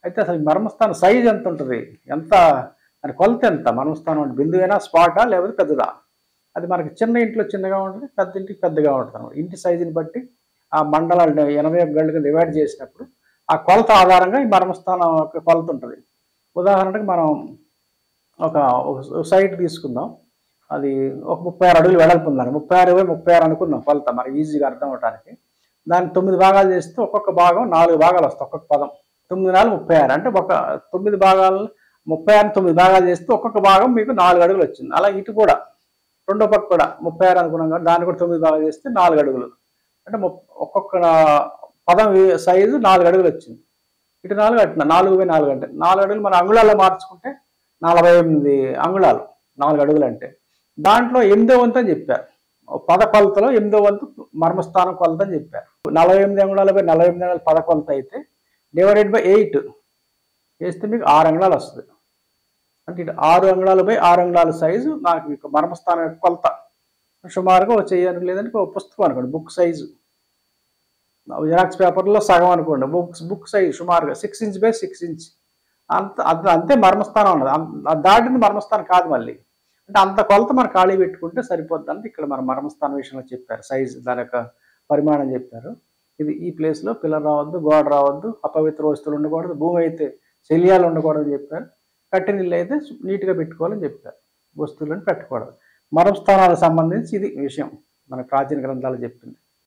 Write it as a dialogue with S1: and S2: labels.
S1: అయితే అసలు మర్మస్థానం సైజ్ ఎంత ఉంటుంది, ఎంత దాని కొలత ఎంత, మర్మస్థానం అంటే బిందువేనా స్పాటా లేకపోతే పెద్దదా? అది మనకి చిన్న ఇంట్లో చిన్నగా ఉంటుంది, పెద్ద ఇంటికి పెద్దగా ఉంటుంది అనమాట. ఇంటి సైజుని బట్టి ఆ మండలాలు 81 గళ్ళుగా డివైడ్ చేసినప్పుడు ఆ కొలత ఆధారంగా ఈ మర్మస్థానం యొక్క కొలత ఉంటుంది. ఉదాహరణకు మనం ఒక సైట్ తీసుకుందాం. అది ఒక 36 అడుగులు వెడల్పు ఉందని, 36 అనుకుందాం కొలత మనకి ఈజీగా అర్థం అవడానికి. దాన్ని 9 భాగాలు చేస్తే ఒక్కొక్క భాగం 4 భాగాలు వస్తాయి, ఒక్కొక్క పదం. 9 4 36 అంటే ఒక 9 భాగాలు 36 9 భాగాలు చేస్తే ఒక్కొక్క భాగం మీకు 4 అడుగులు వచ్చింది. అలా ఇటు కూడా రెండో పక్క కూడా 36 అనుకున్నాం కాబట్టి దాన్ని కూడా 9 భాగాలు చేస్తే 4 అడుగులు, అంటే ఒక్కొక్క పదం సైజు 4 అడుగులు వచ్చింది. ఇటు 4 అట్టిన 4/4 అంటే 4 అడుగులు మన అంగుళాల్లో మార్చుకుంటే 48 అంగుళాలు 4 అడుగులు అంటే. దాంట్లో 8వ వంతు అని చెప్పారు. పద కొలతలో 8వ వంతు మర్మస్థానం కొలత అని చెప్పారు. 48 అంగుళాలు బై 48 అంగుళాలు పద కొలత అయితే డివైడెడ్ బై 8 వేస్తే మీకు 6 అంగుళాలు వస్తుంది. అంటే ఇటు 6 అంగుళాలు బై 6 అంగుళాల సైజు నాకు మీకు మర్మస్థానం యొక్క కొలత. సుమారుగా ఒక చెయ్యను లేదంటే ఒక పుస్తకం అనుకోండి, బుక్ సైజు జిరాక్స్ పేపర్లో సగం అనుకోండి, బుక్ సైజు సుమారుగా 6 ఇంచ్ బై 6 ఇంచ్ అంతే మర్మస్థానం ఉన్నది. దాటింది మర్మస్థానం కాదు మళ్ళీ. అంటే అంత కొలత మనం ఖాళీ పెట్టుకుంటే సరిపోద్ది అంటే ఇక్కడ మన మర్మస్థానం విషయంలో చెప్పారు. సైజు దాని యొక్క పరిమాణం చెప్పారు. ఇది ఈ ప్లేస్లో పిల్లర్ రావద్దు, గోడ రావద్దు, అపవిత్ర వస్తువులు ఉండకూడదు, భూమి అయితే శల్యాలు ఉండకూడదని చెప్పారు. కట్టిన ఇల్లు అయితే నీట్గా పెట్టుకోవాలని చెప్పారు, వస్తువులను పెట్టకూడదు. మర్మస్థానాలకు సంబంధించి ఇది విషయం మన ప్రాచీన గ్రంథాలు చెప్పింది.